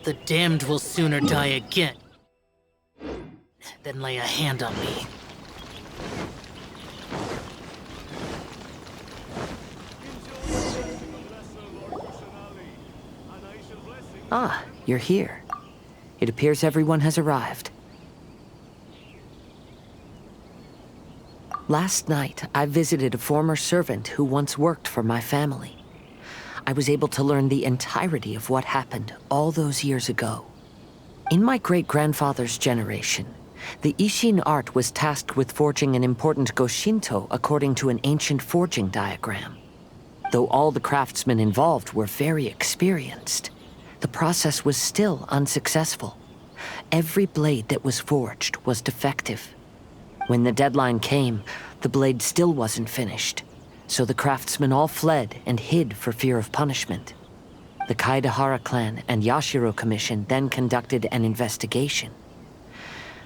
The damned will sooner die again than lay a hand on me. Ah, you're here. It appears everyone has arrived. Last night, I visited a former servant who once worked for my family. I was able to learn the entirety of what happened all those years ago. In my great-grandfather's generation, the Ishin art was tasked with forging an important Goshinto according to an ancient forging diagram. Though all the craftsmen involved were very experienced, the process was still unsuccessful. Every blade that was forged was defective. When the deadline came, the blade still wasn't finished, so the craftsmen all fled and hid for fear of punishment. The Kaedehara clan and Yashiro Commission then conducted an investigation.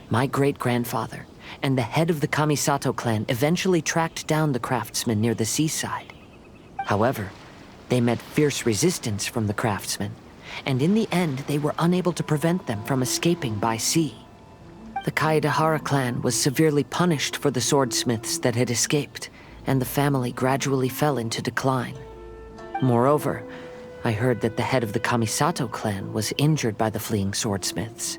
My great-grandfather and the head of the Kamisato clan eventually tracked down the craftsmen near the seaside. However, they met fierce resistance from the craftsmen, and in the end they were unable to prevent them from escaping by sea. The Kaedehara clan was severely punished for the swordsmiths that had escaped, and the family gradually fell into decline. Moreover, I heard that the head of the Kamisato clan was injured by the fleeing swordsmiths,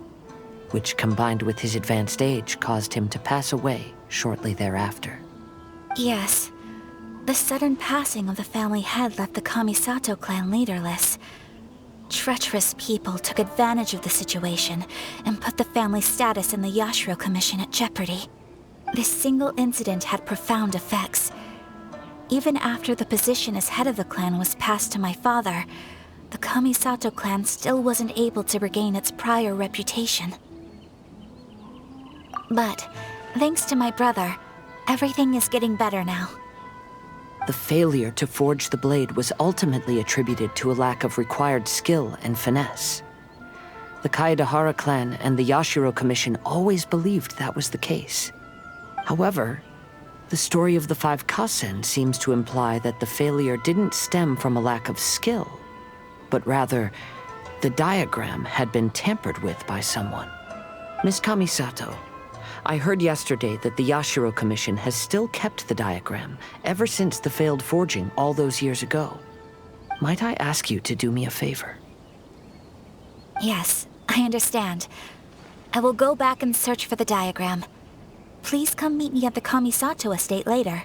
which combined with his advanced age caused him to pass away shortly thereafter. Yes. The sudden passing of the family head left the Kamisato clan leaderless. Treacherous people took advantage of the situation and put the family's status in the Yashiro Commission at jeopardy. This single incident had profound effects. Even after the position as head of the clan was passed to my father, the Kamisato clan still wasn't able to regain its prior reputation. But, thanks to my brother, everything is getting better now. The failure to forge the blade was ultimately attributed to a lack of required skill and finesse. The Kaedehara clan and the Yashiro Commission always believed that was the case. However, the story of the 5 Kasen seems to imply that the failure didn't stem from a lack of skill, but rather, the diagram had been tampered with by someone. Miss Kamisato, I heard yesterday that the Yashiro Commission has still kept the diagram ever since the failed forging all those years ago. Might I ask you to do me a favor? Yes, I understand. I will go back and search for the diagram. Please come meet me at the Kamisato estate later.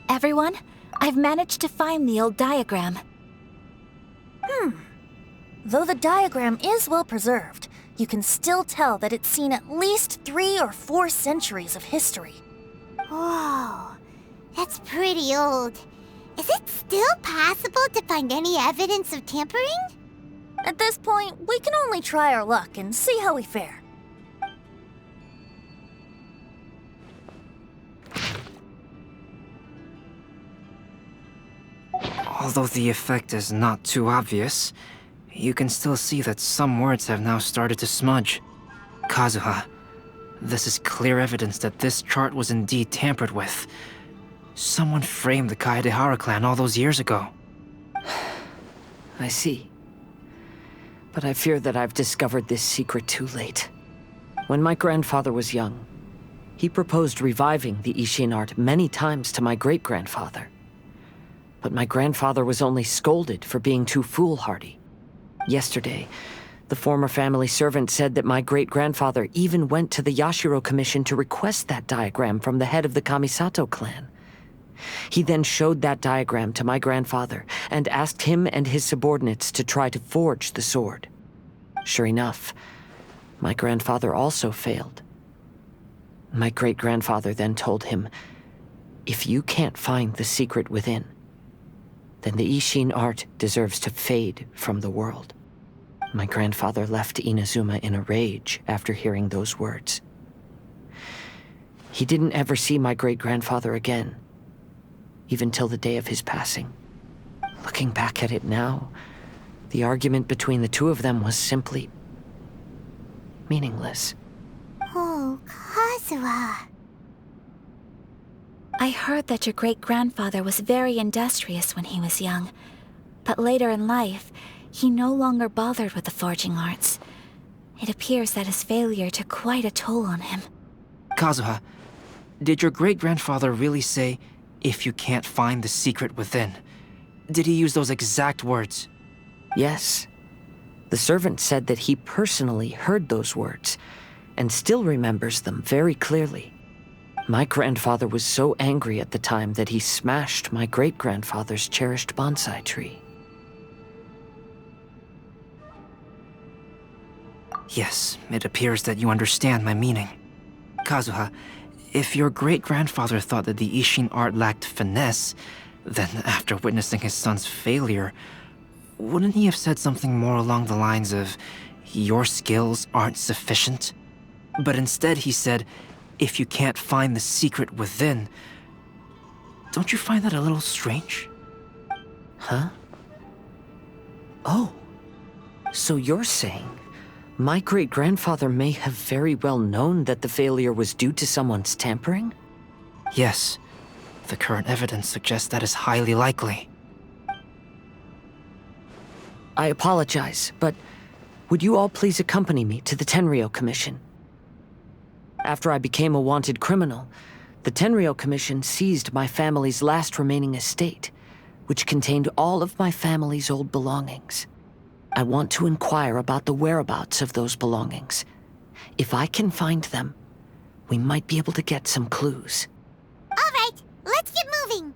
Everyone, I've managed to find the old diagram. Though the diagram is well preserved, you can still tell that it's seen at least 3 or 4 centuries of history. Whoa, that's pretty old. Is it still possible to find any evidence of tampering? At this point, we can only try our luck and see how we fare. Although the effect is not too obvious, you can still see that some words have now started to smudge. Kazuha, this is clear evidence that this chart was indeed tampered with. Someone framed the Kaedehara clan all those years ago. I see. But I fear that I've discovered this secret too late. When my grandfather was young, He proposed reviving the Ishin art many times to my great-grandfather. But my grandfather was only scolded for being too foolhardy. Yesterday, the former family servant said that my great-grandfather even went to the Yashiro Commission to request that diagram from the head of the Kamisato clan. He then showed that diagram to my grandfather and asked him and his subordinates to try to forge the sword. Sure enough, my grandfather also failed. My great-grandfather then told him, "If you can't find the secret within, then the Ishin art deserves to fade from the world." My grandfather left Inazuma in a rage after hearing those words. He didn't ever see my great-grandfather again, even till the day of his passing. Looking back at it now, the argument between the two of them was simply meaningless. Oh, Kazuha. I heard that your great-grandfather was very industrious when he was young, but later in life, he no longer bothered with the forging arts. It appears that his failure took quite a toll on him. Kazuha, did your great-grandfather really say, "If you can't find the secret within"? Did he use those exact words? Yes. The servant said that he personally heard those words, and still remembers them very clearly. My grandfather was so angry at the time that he smashed my great-grandfather's cherished bonsai tree. Yes, it appears that you understand my meaning. Kazuha, if your great-grandfather thought that the Ishin art lacked finesse, then after witnessing his son's failure, wouldn't he have said something more along the lines of, "Your skills aren't sufficient"? But instead he said, "If you can't find the secret within." Don't you find that a little strange? Huh? Oh. So you're saying my great-grandfather may have very well known that the failure was due to someone's tampering? Yes. The current evidence suggests that is highly likely. I apologize, but would you all please accompany me to the Tenryou Commission? After I became a wanted criminal, the Tenryou Commission seized my family's last remaining estate, which contained all of my family's old belongings. I want to inquire about the whereabouts of those belongings. If I can find them, we might be able to get some clues. All right, let's get moving.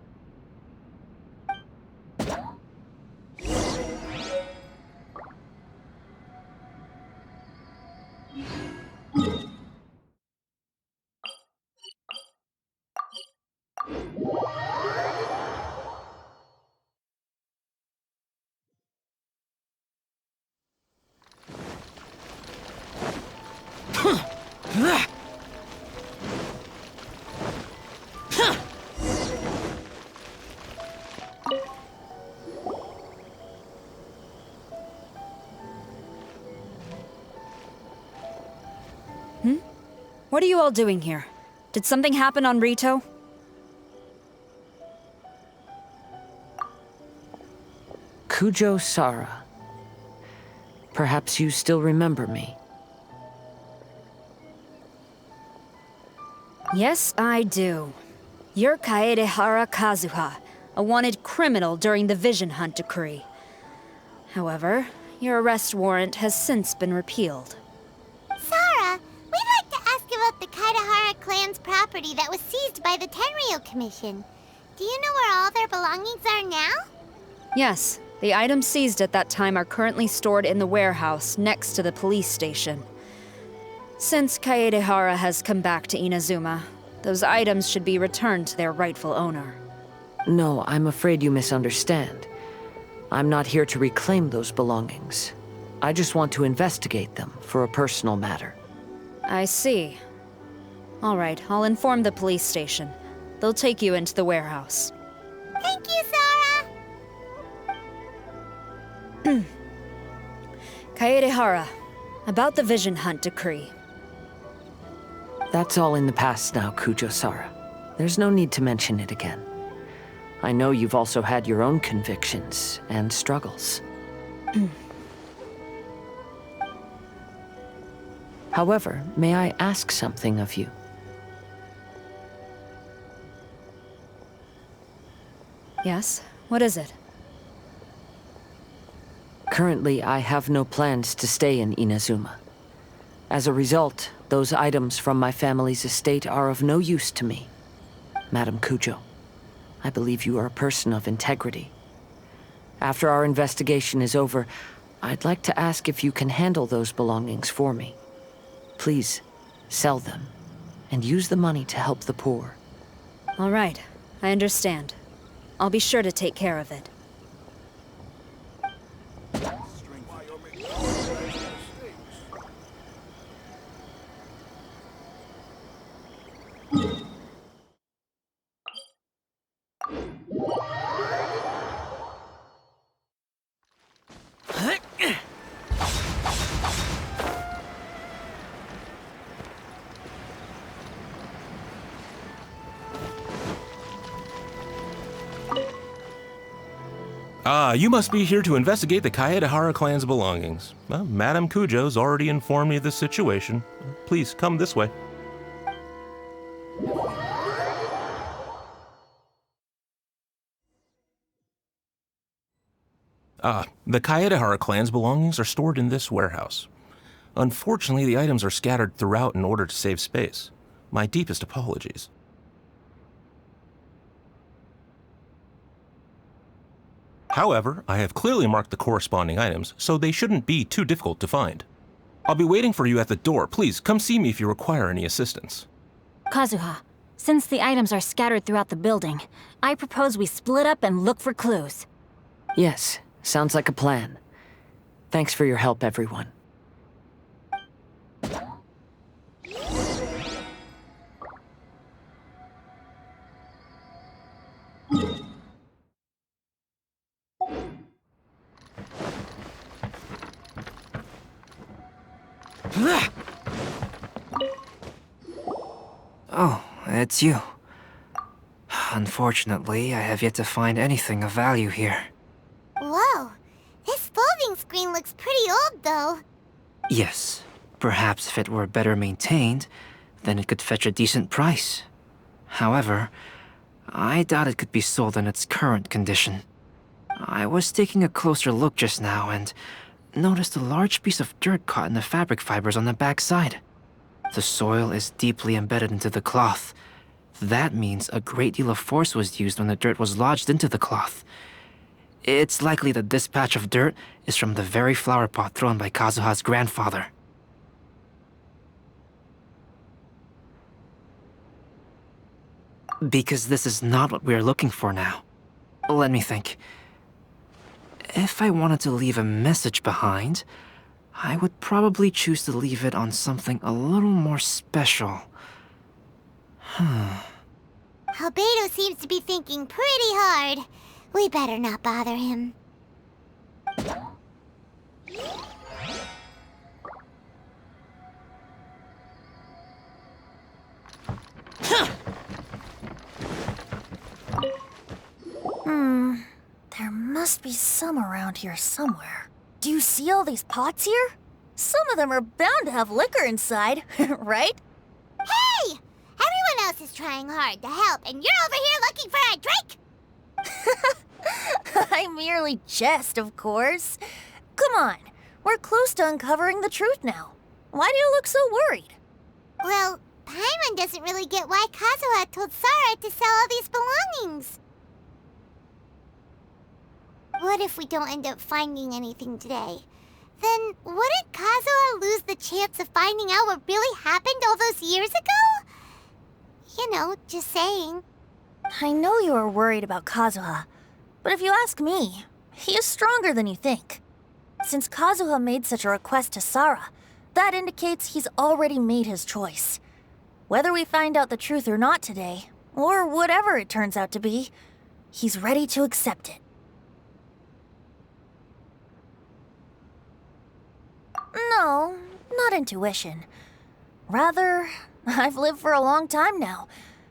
What are you all doing here? Did something happen on Rito? Kujo Sara. Perhaps you still remember me. Yes, I do. You're Kaedehara Kazuha, a wanted criminal during the Vision Hunt decree. However, your arrest warrant has since been repealed. Sara, we'd like to ask about the Kaedehara clan's property that was seized by the Tenryou Commission. Do you know where all their belongings are now? Yes, the items seized at that time are currently stored in the warehouse next to the police station. Since Kaedehara has come back to Inazuma, those items should be returned to their rightful owner. No, I'm afraid you misunderstand. I'm not here to reclaim those belongings. I just want to investigate them for a personal matter. I see. All right, I'll inform the police station. They'll take you into the warehouse. Thank you, Sara! Kaedehara, about the Vision Hunt decree. That's all in the past now, Kujo Sara. There's no need to mention it again. I know you've also had your own convictions and struggles. However, may I ask something of you? Yes? What is it? Currently, I have no plans to stay in Inazuma. As a result, those items from my family's estate are of no use to me. Madam Kujo, I believe you are a person of integrity. After our investigation is over, I'd like to ask if you can handle those belongings for me. Please, sell them, and use the money to help the poor. All right, I understand. I'll be sure to take care of it. Ah, you must be here to investigate the Kaedehara clan's belongings. Well, Madame Kujo's already informed me of the situation. Please come this way. The Kaedehara clan's belongings are stored in this warehouse. Unfortunately, the items are scattered throughout in order to save space. My deepest apologies. However, I have clearly marked the corresponding items, so they shouldn't be too difficult to find. I'll be waiting for you at the door. Please, come see me if you require any assistance. Kazuha, since the items are scattered throughout the building, I propose we split up and look for clues. Yes, sounds like a plan. Thanks for your help, everyone. Oh, it's you. Unfortunately, I have yet to find anything of value here. Whoa, this folding screen looks pretty old, though. Yes, perhaps if it were better maintained, then it could fetch a decent price. However, I doubt it could be sold in its current condition. I was taking a closer look just now and noticed a large piece of dirt caught in the fabric fibers on the back side. The soil is deeply embedded into the cloth. That means a great deal of force was used when the dirt was lodged into the cloth. It's likely that this patch of dirt is from the very flower pot thrown by Kazuha's grandfather. Because this is not what we are looking for now. Let me think. If I wanted to leave a message behind, I would probably choose to leave it on something a little more special. Albedo seems to be thinking pretty hard. We better not bother him. There must be some around here somewhere. Do you see all these pots here? Some of them are bound to have liquor inside, right? Hey! Everyone else is trying hard to help, and you're over here looking for a drink? I merely jest, of course. Come on, we're close to uncovering the truth now. Why do you look so worried? Well, Paimon doesn't really get why Kazuha told Sarah to sell all these belongings. What if we don't end up finding anything today? Then wouldn't Kazuha lose the chance of finding out what really happened all those years ago? You know, just saying. I know you are worried about Kazuha, but if you ask me, he is stronger than you think. Since Kazuha made such a request to Sarah, that indicates he's already made his choice. Whether we find out the truth or not today, or whatever it turns out to be, he's ready to accept it. No, not intuition. Rather, I've lived for a long time now,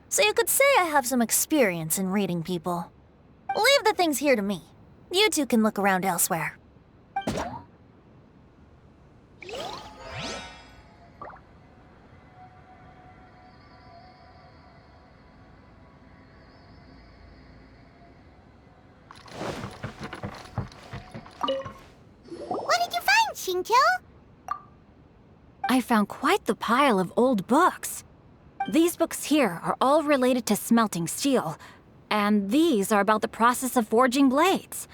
so you could say I have some experience in reading people. Leave the things here to me. You two can look around elsewhere. until... I found quite the pile of old books. These books here are all related to smelting steel, and these are about the process of forging blades.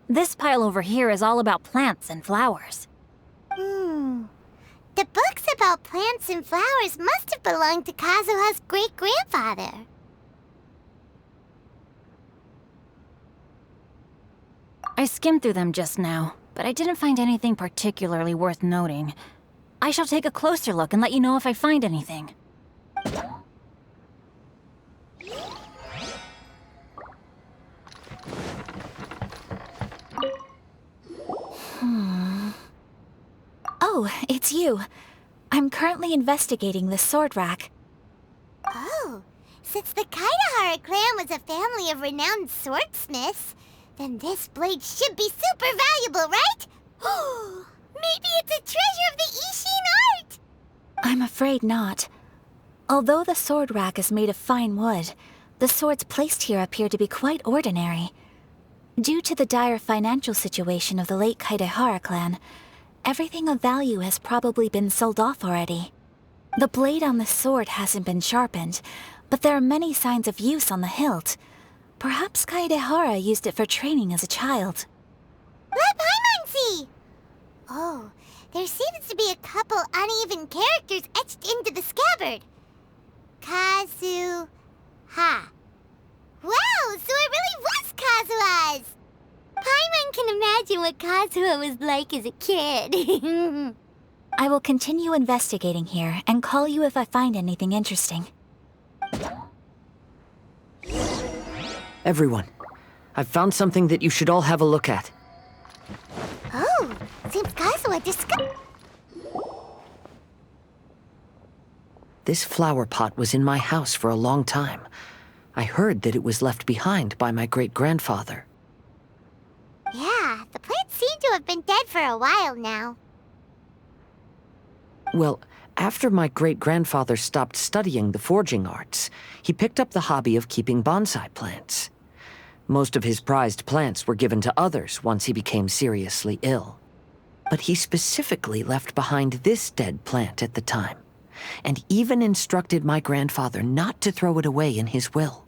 This pile over here is all about plants and flowers. The books about plants and flowers must have belonged to Kazuha's great-grandfather. I skimmed through them just now, but I didn't find anything particularly worth noting. I shall take a closer look and let you know if I find anything. Oh, it's you. I'm currently investigating the sword rack. Oh, since the Kaidahara clan was a family of renowned swordsmiths, then this blade should be super valuable, right? Maybe it's a treasure of the Ishin art! I'm afraid not. Although the sword rack is made of fine wood, the swords placed here appear to be quite ordinary. Due to the dire financial situation of the late Kaidahara clan, everything of value has probably been sold off already. The blade on the sword hasn't been sharpened, but there are many signs of use on the hilt. Perhaps Kaidahara used it for training as a child. Let Paimon see! Oh, there seems to be a couple uneven characters etched into the scabbard. Kazuha. Wow, so it really was Kazuha's! Paimon can imagine what Kazuha was like as a kid. I will continue investigating here and call you if I find anything interesting. Everyone, I've found something that you should all have a look at. Oh, seems Kazuha discovered... This flower pot was in my house for a long time. I heard that it was left behind by my great-grandfather. Yeah, the plants seem to have been dead for a while now. Well, after my great-grandfather stopped studying the forging arts, he picked up the hobby of keeping bonsai plants. Most of his prized plants were given to others once he became seriously ill. But he specifically left behind this dead plant at the time, and even instructed my grandfather not to throw it away in his will.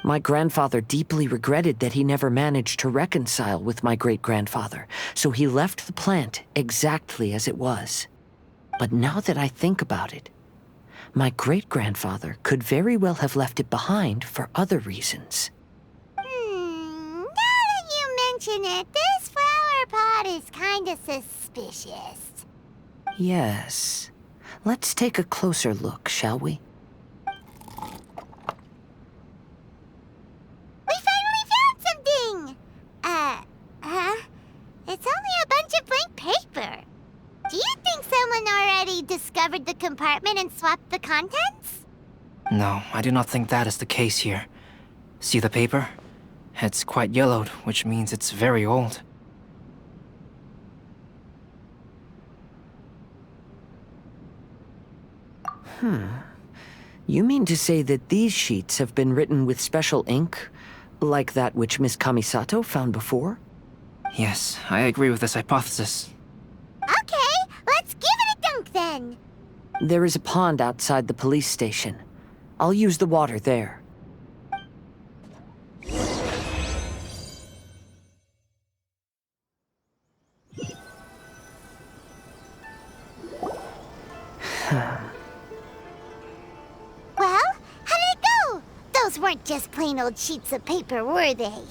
My grandfather deeply regretted that he never managed to reconcile with my great-grandfather, so he left the plant exactly as it was. But now that I think about it, my great-grandfather could very well have left it behind for other reasons. Now that you mention it, this flower pot is kinda suspicious. Yes. Let's take a closer look, shall we? We finally found something! It's only a bunch of blank paper. Do you think someone already discovered the compartment and swapped the contents? No, I do not think that is the case here. See the paper? It's quite yellowed, which means it's very old. You mean to say that these sheets have been written with special ink, like that which Miss Kamisato found before? Yes, I agree with this hypothesis. Okay, let's give it a dunk then. There is a pond outside the police station. I'll use the water there. Well, how did it go? Those weren't just plain old sheets of paper, were they?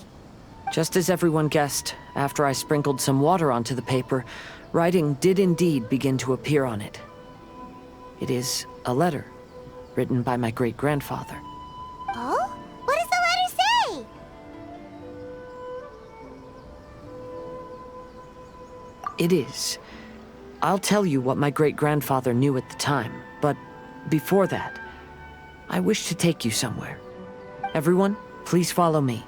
Just as everyone guessed, after I sprinkled some water onto the paper, writing did indeed begin to appear on it. It is a letter, written by my great-grandfather. Oh? What does the letter say? It is. I'll tell you what my great-grandfather knew at the time, but before that, I wish to take you somewhere. Everyone, please follow me.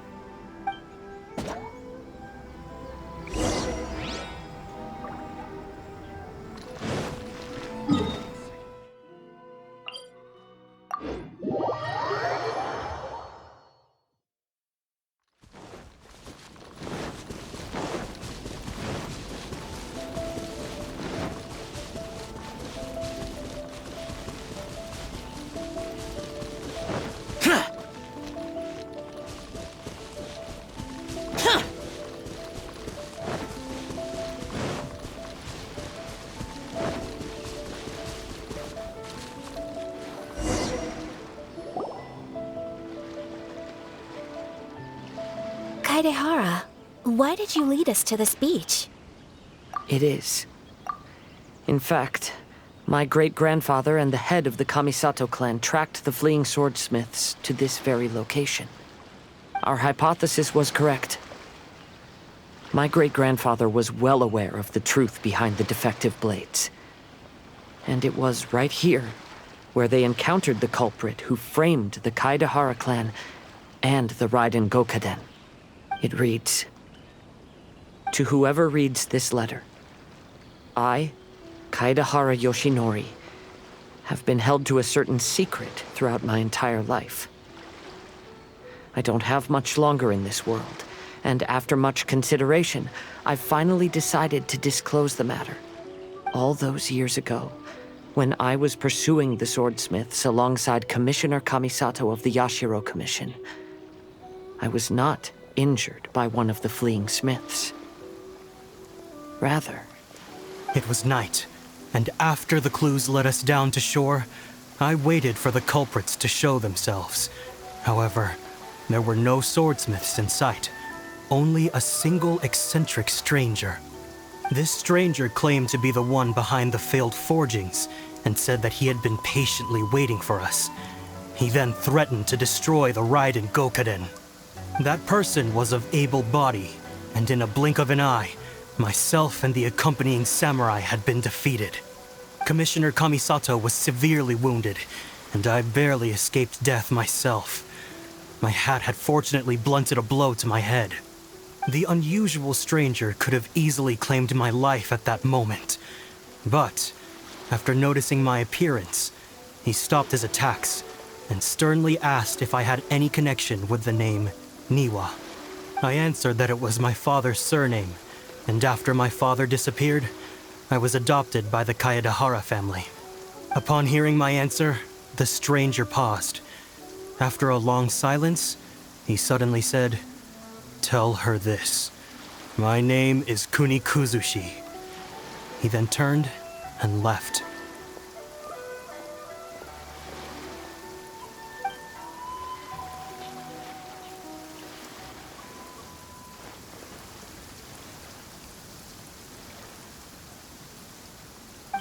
Kaedehara, why did you lead us to this beach? It is. In fact, my great-grandfather and the head of the Kamisato clan tracked the fleeing swordsmiths to this very location. Our hypothesis was correct. My great-grandfather was well aware of the truth behind the defective blades. And it was right here where they encountered the culprit who framed the Kaedehara clan and the Raiden Gokaden. It reads, "To whoever reads this letter, I, Kaedehara Yoshinori, have been held to a certain secret throughout my entire life. I don't have much longer in this world, and after much consideration, I finally decided to disclose the matter. All those years ago, when I was pursuing the swordsmiths alongside Commissioner Kamisato of the Yashiro Commission, I was not injured by one of the fleeing smiths. Rather, it was night, and after the clues led us down to shore, I waited for the culprits to show themselves. However, there were no swordsmiths in sight, only a single eccentric stranger. This stranger claimed to be the one behind the failed forgings and said that he had been patiently waiting for us. He then threatened to destroy the Raiden Gokaden. That person was of able body, and in a blink of an eye, myself and the accompanying samurai had been defeated. Commissioner Kamisato was severely wounded, and I barely escaped death myself. My hat had fortunately blunted a blow to my head. The unusual stranger could have easily claimed my life at that moment. But, after noticing my appearance, he stopped his attacks and sternly asked if I had any connection with the name Niwa. I answered that it was my father's surname, and after my father disappeared, I was adopted by the Kaedehara family. Upon hearing my answer, the stranger paused. After a long silence, he suddenly said, "Tell her this. My name is Kunikuzushi." He then turned and left.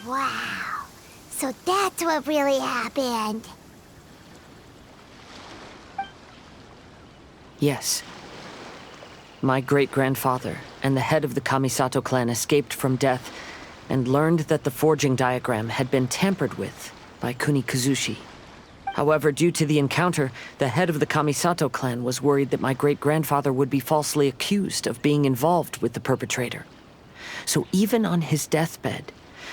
Wow. So that's what really happened. Yes. My great-grandfather and the head of the Kamisato clan escaped from death and learned that the forging diagram had been tampered with by Kunikuzushi. However, due to the encounter, the head of the Kamisato clan was worried that my great-grandfather would be falsely accused of being involved with the perpetrator. So even on his deathbed,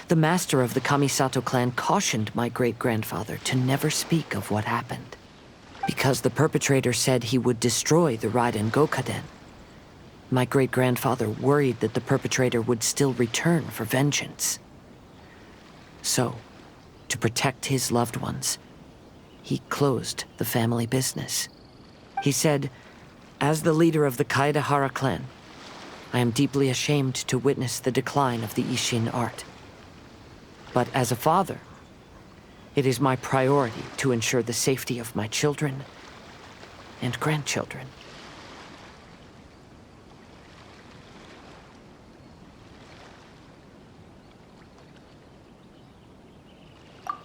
the master of the Kamisato clan cautioned my great-grandfather to never speak of what happened, because the perpetrator said he would destroy the Raiden Gokaden. My great-grandfather worried that the perpetrator would still return for vengeance. So, to protect his loved ones, he closed the family business. He said, "As the leader of the Kaedehara clan, I am deeply ashamed to witness the decline of the Isshin art. But as a father, it is my priority to ensure the safety of my children and grandchildren."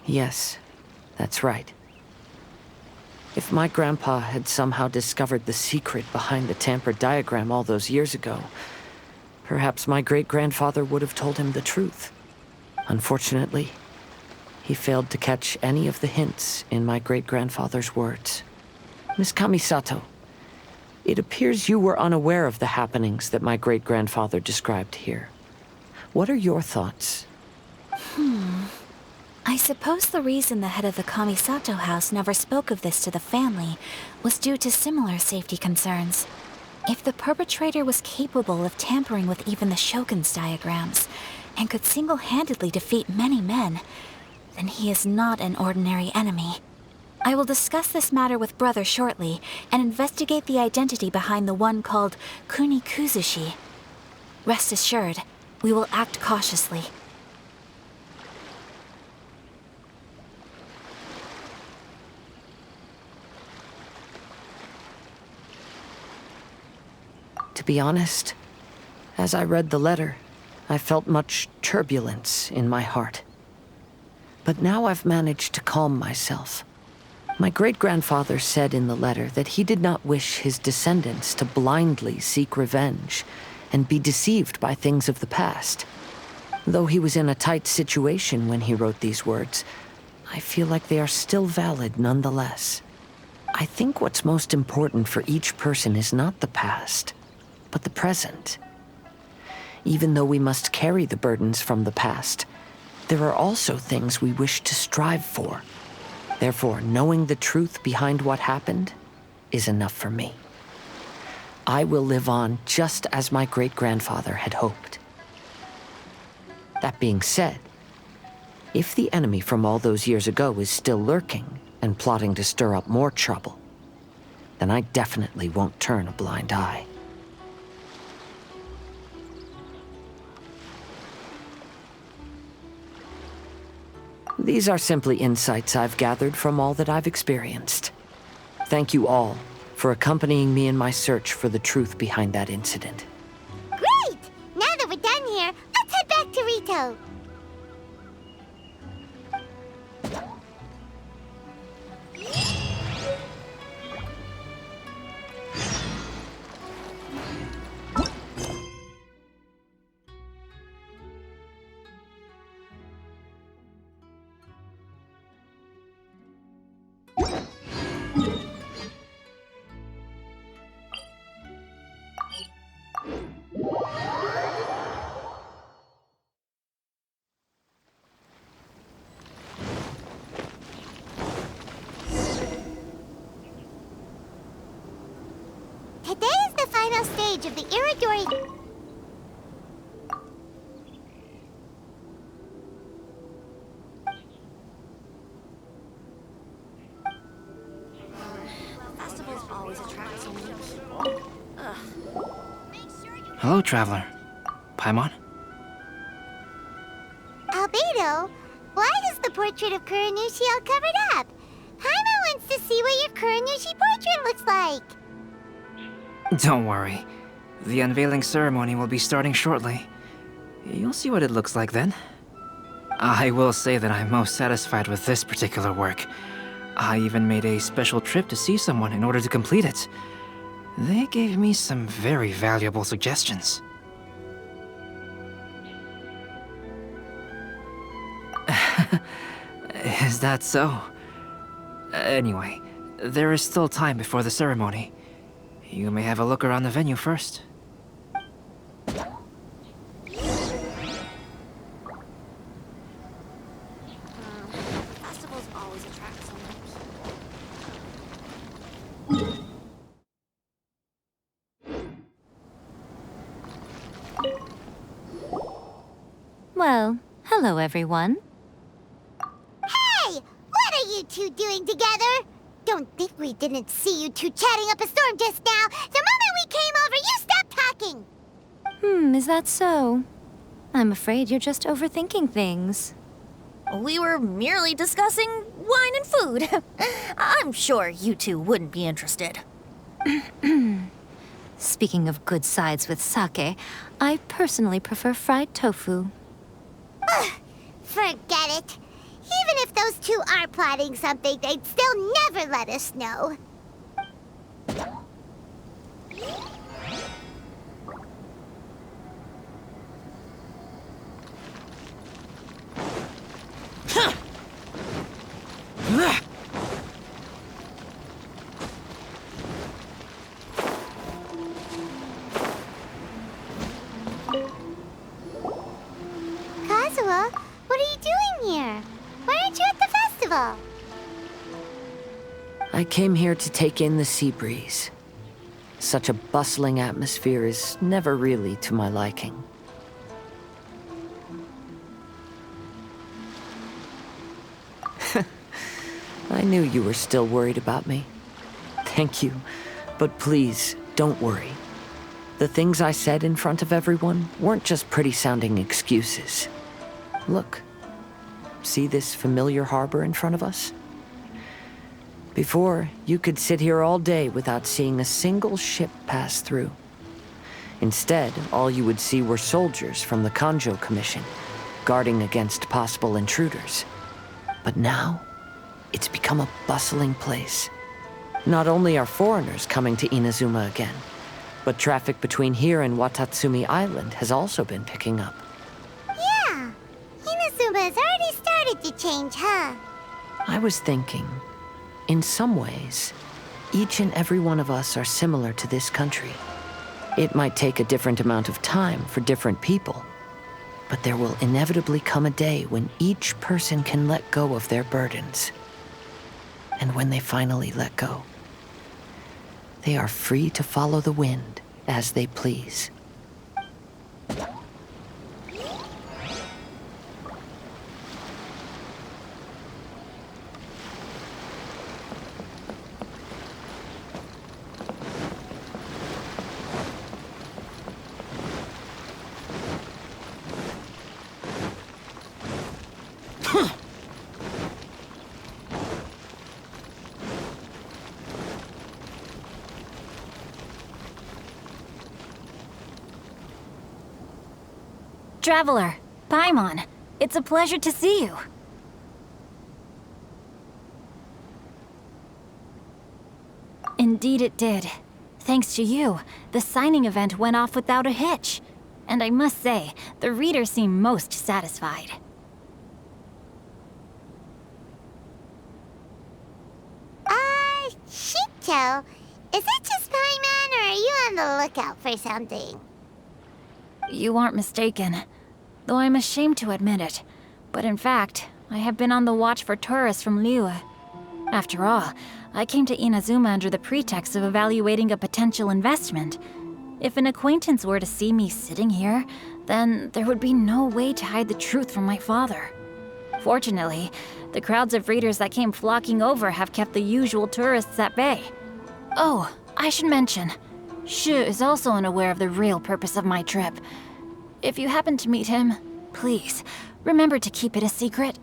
Yes, that's right. If my grandpa had somehow discovered the secret behind the tampered diagram all those years ago, perhaps my great-grandfather would have told him the truth. Unfortunately, he failed to catch any of the hints in my great-grandfather's words. Miss Kamisato, it appears you were unaware of the happenings that my great-grandfather described here. What are your thoughts? I suppose the reason the head of the Kamisato house never spoke of this to the family was due to similar safety concerns. If the perpetrator was capable of tampering with even the Shogun's diagrams, and could single-handedly defeat many men, then he is not an ordinary enemy. I will discuss this matter with Brother shortly, and investigate the identity behind the one called Kunikuzushi. Rest assured, we will act cautiously. To be honest, as I read the letter, I felt much turbulence in my heart. But now I've managed to calm myself. My great-grandfather said in the letter that he did not wish his descendants to blindly seek revenge and be deceived by things of the past. Though he was in a tight situation when he wrote these words, I feel like they are still valid nonetheless. I think what's most important for each person is not the past, but the present. Even though we must carry the burdens from the past, there are also things we wish to strive for. Therefore, knowing the truth behind what happened is enough for me. I will live on just as my great-grandfather had hoped. That being said, if the enemy from all those years ago is still lurking and plotting to stir up more trouble, then I definitely won't turn a blind eye. These are simply insights I've gathered from all that I've experienced. Thank you all for accompanying me in my search for the truth behind that incident. Great! Now that we're done here, let's head back to Rito. Today is the final stage of the Iridori... Festivals always attract so many people. Hello, traveler. Paimon? Albedo, why is the portrait of Kuranushi all covered up? Paimon wants to see what your Kuranushi portrait looks like. Don't worry. The unveiling ceremony will be starting shortly. You'll see what it looks like then. I will say that I'm most satisfied with this particular work. I even made a special trip to see someone in order to complete it. They gave me some very valuable suggestions. Is that so? Anyway, there is still time before the ceremony. You may have a look around the venue first. Festivals always attract so many people. Well, hello everyone. Hey! What are you two doing together? Don't think we didn't see you two chatting up a storm just now. The moment we came over, you stopped talking! Is that so? I'm afraid you're just overthinking things. We were merely discussing wine and food. I'm sure you two wouldn't be interested. Speaking of good sides with sake, I personally prefer fried tofu. Forget it. Even if those two are plotting something, they'd still never let us know. Kazuha, what are you doing here? Why aren't you at the festival? I came here to take in the sea breeze. Such a bustling atmosphere is never really to my liking. I knew you were still worried about me. Thank you, but please, don't worry. The things I said in front of everyone weren't just pretty-sounding excuses. Look. See this familiar harbor in front of us? Before, you could sit here all day without seeing a single ship pass through. Instead, all you would see were soldiers from the Kanjo Commission, guarding against possible intruders. But now, it's become a bustling place. Not only are foreigners coming to Inazuma again, but traffic between here and Watatsumi Island has also been picking up. Yeah, Inazuma has already started to change, huh? I was thinking, in some ways, each and every one of us are similar to this country. It might take a different amount of time for different people, but there will inevitably come a day when each person can let go of their burdens. And when they finally let go, they are free to follow the wind as they please. Traveler, Paimon, it's a pleasure to see you. Indeed it did. Thanks to you, the signing event went off without a hitch. And I must say, the readers seem most satisfied. Shito, is it just Paimon, or are you on the lookout for something? You aren't mistaken, though I'm ashamed to admit it. But in fact, I have been on the watch for tourists from Liyue. After all, I came to Inazuma under the pretext of evaluating a potential investment. If an acquaintance were to see me sitting here, then there would be no way to hide the truth from my father. Fortunately, the crowds of readers that came flocking over have kept the usual tourists at bay. Oh, I should mention, Shu is also unaware of the real purpose of my trip. If you happen to meet him, please, remember to keep it a secret.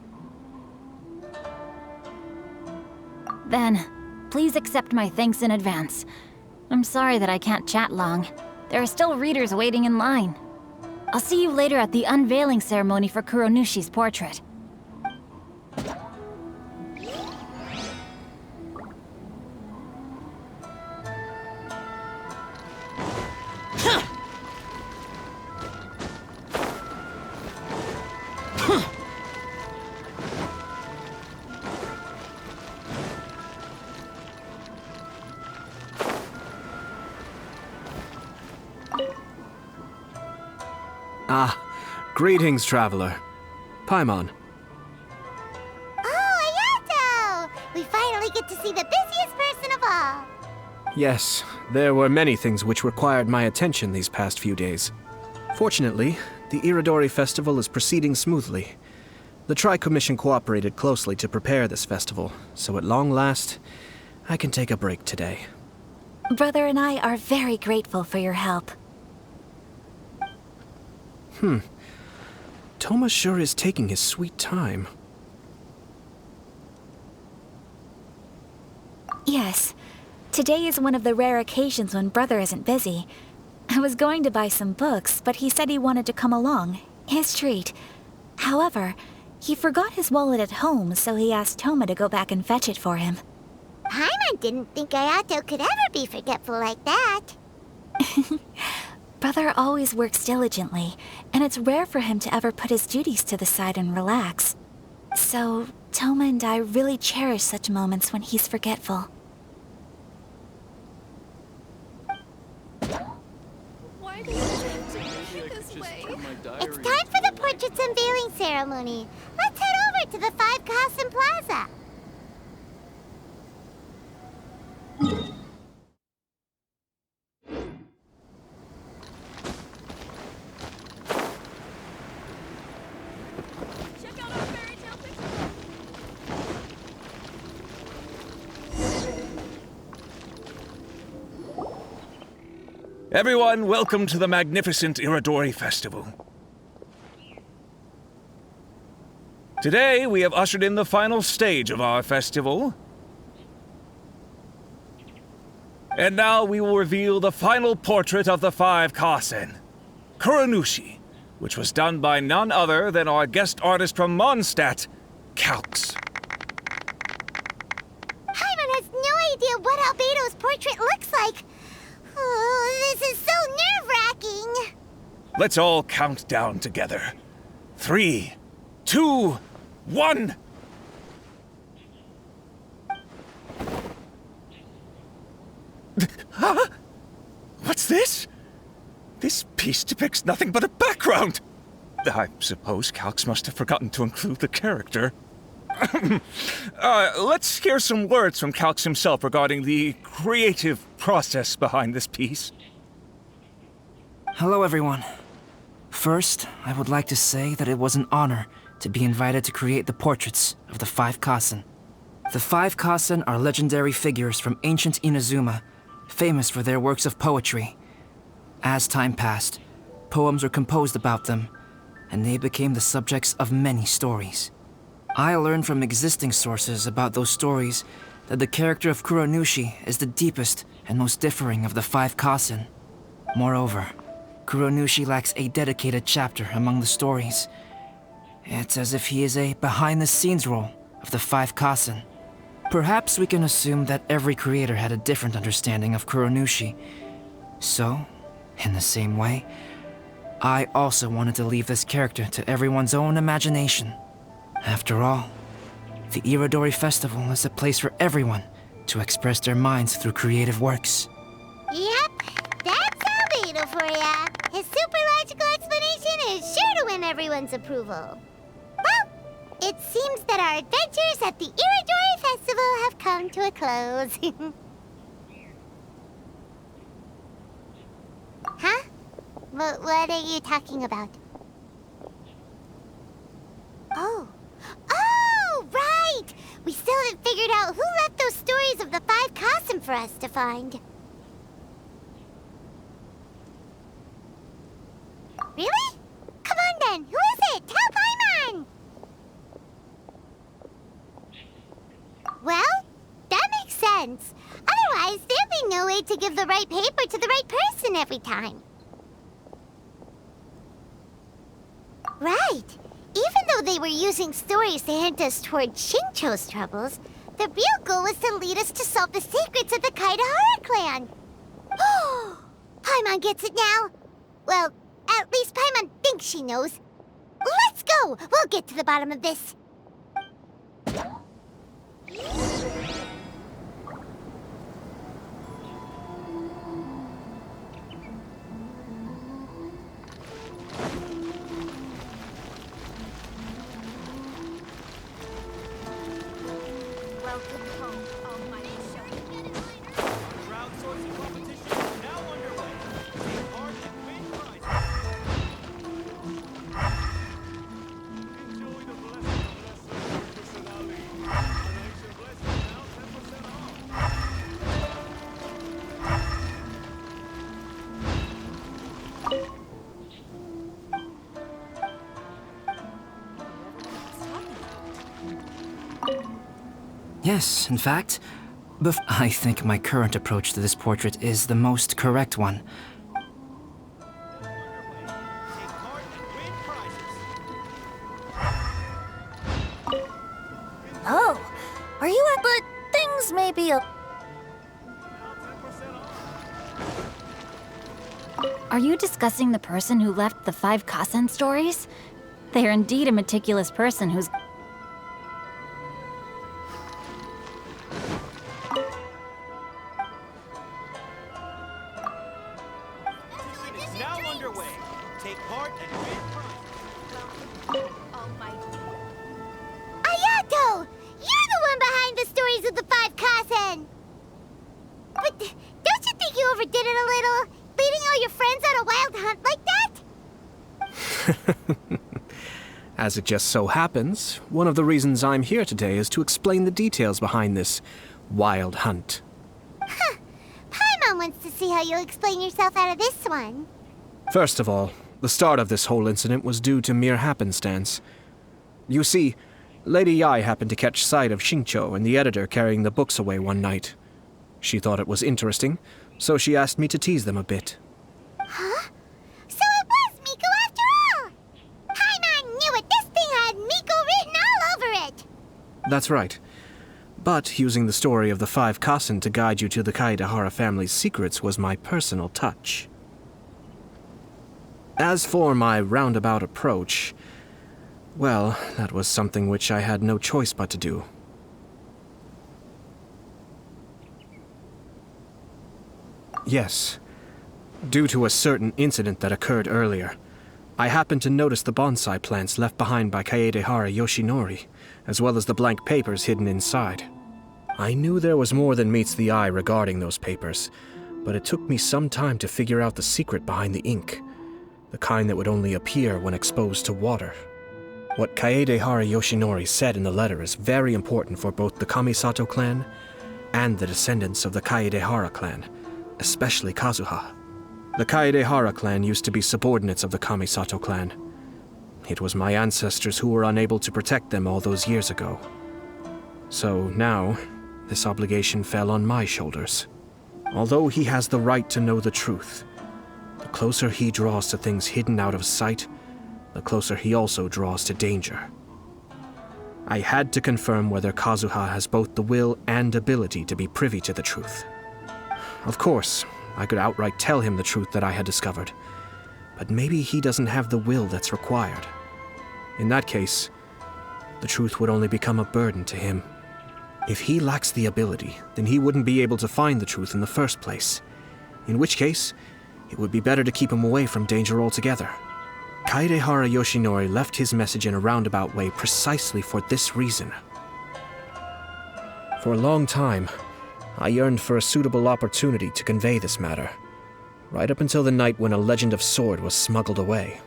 Then, please accept my thanks in advance. I'm sorry that I can't chat long. There are still readers waiting in line. I'll see you later at the unveiling ceremony for Kuronushi's portrait. Greetings, traveler. Paimon. Oh, Ayato! We finally get to see the busiest person of all. Yes, there were many things which required my attention these past few days. Fortunately, the Iridori Festival is proceeding smoothly. The Tri-Commission cooperated closely to prepare this festival, so at long last, I can take a break today. Brother and I are very grateful for your help. Toma sure is taking his sweet time. Yes. Today is one of the rare occasions when Brother isn't busy. I was going to buy some books, but he said he wanted to come along. His treat. However, he forgot his wallet at home, so he asked Toma to go back and fetch it for him. Paimon didn't think Ayato could ever be forgetful like that. Brother always works diligently, and it's rare for him to ever put his duties to the side and relax. So, Toma and I really cherish such moments when he's forgetful. Why does it have to be this way? It's time for the portrait's unveiling ceremony. Let's head over to the 5 Chasm Plaza. Everyone, welcome to the magnificent Iridori Festival. Today, we have ushered in the final stage of our festival. And now we will reveal the final portrait of the five Kasen, Kuronushi, which was done by none other than our guest artist from Mondstadt, Calx. Paimon has no idea what Albedo's portrait looks like. Oh, this is so nerve-wracking. Let's all count down together. 3, 2, 1. Huh? What's this? This piece depicts nothing but a background. I suppose Calx must have forgotten to include the character. Let's hear some words from Calx himself regarding the creative process behind this piece. Hello, everyone. First, I would like to say that it was an honor to be invited to create the portraits of the five Kasen. The five Kasen are legendary figures from ancient Inazuma, famous for their works of poetry. As time passed, poems were composed about them, and they became the subjects of many stories. I learned from existing sources about those stories that the character of Kuronushi is the deepest and most differing of the five Kasen. Moreover, Kuronushi lacks a dedicated chapter among the stories. It's as if he is a behind-the-scenes role of the five Kasen. Perhaps we can assume that every creator had a different understanding of Kuronushi. So, in the same way, I also wanted to leave this character to everyone's own imagination. After all, the Irodori Festival is a place for everyone to express their minds through creative works. Yep, that's Albedo for ya. His super logical explanation is sure to win everyone's approval. Well, it seems that our adventures at the Irodori Festival have come to a close. Huh? What are you talking about? Oh, right! We still haven't figured out who left those stories of the five Kasen for us to find. Really? Come on then, who is it? Tell Paimon! Well, that makes sense. Otherwise, there'd be no way to give the right paper to the right person every time. Right. Even though they were using stories to hint us toward Shincho's troubles, the real goal was to lead us to solve the secrets of the Kaidahara clan. Oh, Paimon gets it now. Well, at least Paimon thinks she knows. Let's go! We'll get to the bottom of this. Welcome home, almighty show. Crowdsourcing competition now underway. Take part and win prizes. Enjoy the blessing of lesser personality. Donation blessing now 10% off. Yes, in fact, I think my current approach to this portrait is the most correct one. Oh, are you at... But things may be a... Are you discussing the person who left the five Kasen stories? They are indeed a meticulous person who's... Now underway. Take part and win prizes. Almighty. Ayato! You're the one behind the stories of the five Kasen! But don't you think you overdid it a little? Leading all your friends on a wild hunt like that? As it just so happens, one of the reasons I'm here today is to explain the details behind this wild hunt. Huh. Paimon wants to see how you'll explain yourself out of this one. First of all, the start of this whole incident was due to mere happenstance. You see, Lady Yai happened to catch sight of Shincho and the editor carrying the books away one night. She thought it was interesting, so she asked me to tease them a bit. Huh? So it was Miko after all! Paimon knew it! This thing had Miko written all over it! That's right. But using the story of the 5 Kasen to guide you to the Kaedehara family's secrets was my personal touch. As for my roundabout approach, well, that was something which I had no choice but to do. Yes. Due to a certain incident that occurred earlier, I happened to notice the bonsai plants left behind by Kaedehara Yoshinori, as well as the blank papers hidden inside. I knew there was more than meets the eye regarding those papers, but it took me some time to figure out the secret behind the ink, the kind that would only appear when exposed to water. What Kaedehara Yoshinori said in the letter is very important for both the Kamisato clan and the descendants of the Kaedehara clan, especially Kazuha. The Kaedehara clan used to be subordinates of the Kamisato clan. It was my ancestors who were unable to protect them all those years ago. So now, this obligation fell on my shoulders. Although he has the right to know the truth, the closer he draws to things hidden out of sight, the closer he also draws to danger. I had to confirm whether Kazuha has both the will and ability to be privy to the truth. Of course, I could outright tell him the truth that I had discovered, but maybe he doesn't have the will that's required. In that case, the truth would only become a burden to him. If he lacks the ability, then he wouldn't be able to find the truth in the first place, in which case, it would be better to keep him away from danger altogether. Kaedehara Yoshinori left his message in a roundabout way precisely for this reason. For a long time, I yearned for a suitable opportunity to convey this matter, right up until the night when a legend of sword was smuggled away.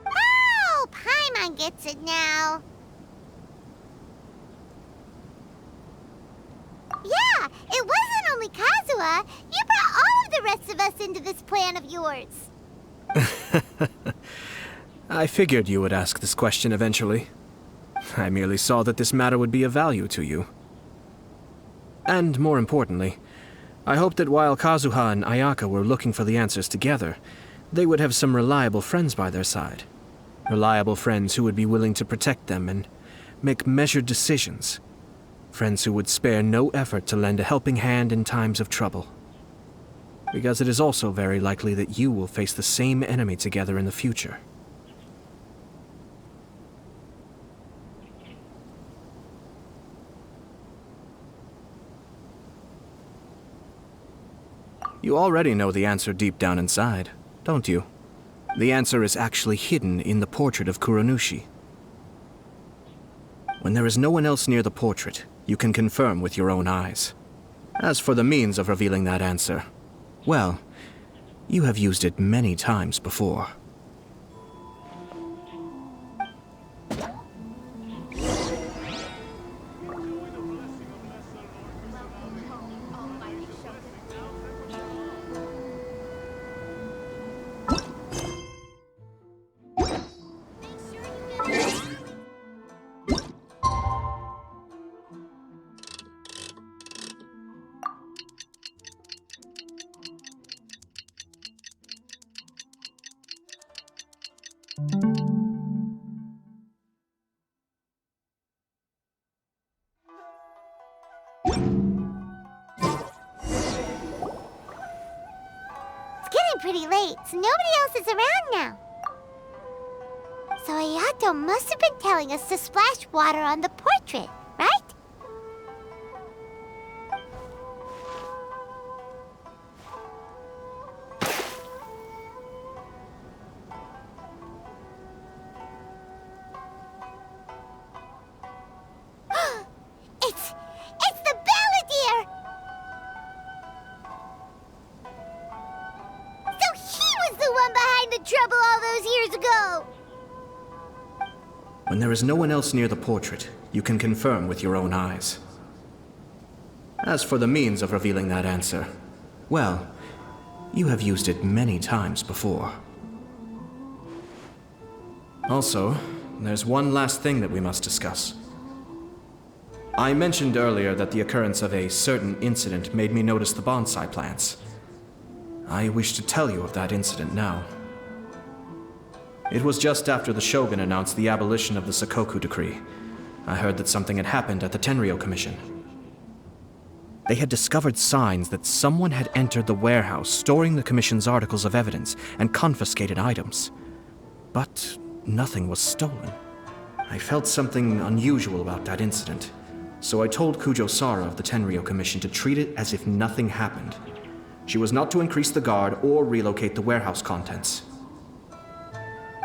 Oh, Paimon gets it now. Yeah, it wasn't only Kazuha. You brought all of the rest of us into this plan of yours. I figured you would ask this question eventually. I merely saw that this matter would be of value to you. And more importantly, I hoped that while Kazuha and Ayaka were looking for the answers together, they would have some reliable friends by their side. Reliable friends who would be willing to protect them and make measured decisions. Friends who would spare no effort to lend a helping hand in times of trouble. Because it is also very likely that you will face the same enemy together in the future. You already know the answer deep down inside, don't you? The answer is actually hidden in the portrait of Kuronushi. When there is no one else near the portrait, you can confirm with your own eyes. As for the means of revealing that answer, well, you have used it many times before. It's getting pretty late, so nobody else is around now. So Ayato must have been telling us to splash water on the portrait, right? It's the Balladeer! So he was the one behind the trouble all those years ago! When there is no one else near the portrait, you can confirm with your own eyes. As for the means of revealing that answer, well, you have used it many times before. Also, there's one last thing that we must discuss. I mentioned earlier that the occurrence of a certain incident made me notice the bonsai plants. I wish to tell you of that incident now. It was just after the Shogun announced the abolition of the Sakoku Decree. I heard that something had happened at the Tenryou Commission. They had discovered signs that someone had entered the warehouse storing the Commission's articles of evidence and confiscated items. But nothing was stolen. I felt something unusual about that incident, so I told Kujo Sara of the Tenryou Commission to treat it as if nothing happened. She was not to increase the guard or relocate the warehouse contents.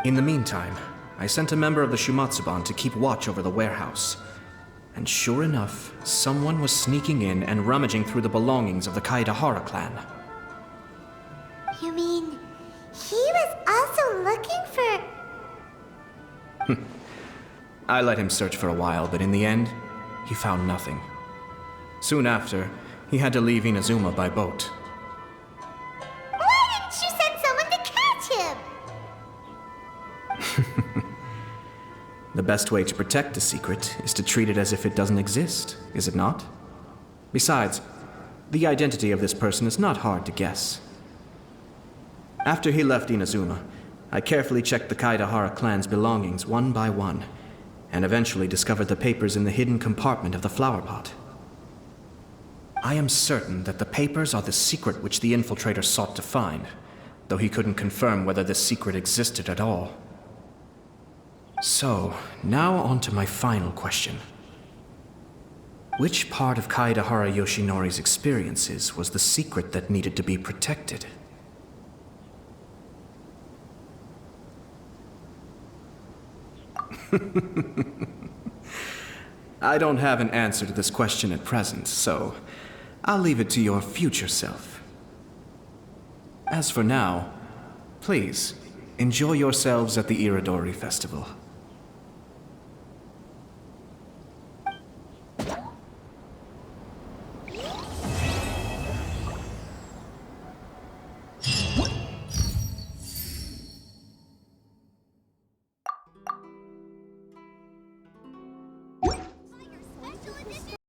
In the meantime, I sent a member of the Shumatsuban to keep watch over the warehouse. And sure enough, someone was sneaking in and rummaging through the belongings of the Kaedahara clan. You mean, he was also looking for... I let him search for a while, but in the end, he found nothing. Soon after, he had to leave Inazuma by boat. Why didn't you send someone to catch him? The best way to protect a secret is to treat it as if it doesn't exist, is it not? Besides, the identity of this person is not hard to guess. After he left Inazuma, I carefully checked the Kaedahara clan's belongings one by one, and eventually discovered the papers in the hidden compartment of the flower pot. I am certain that the papers are the secret which the infiltrator sought to find, though he couldn't confirm whether this secret existed at all. So, now on to my final question. Which part of Kaedahara Yoshinori's experiences was the secret that needed to be protected? I don't have an answer to this question at present, so I'll leave it to your future self. As for now, please, enjoy yourselves at the Iridori Festival.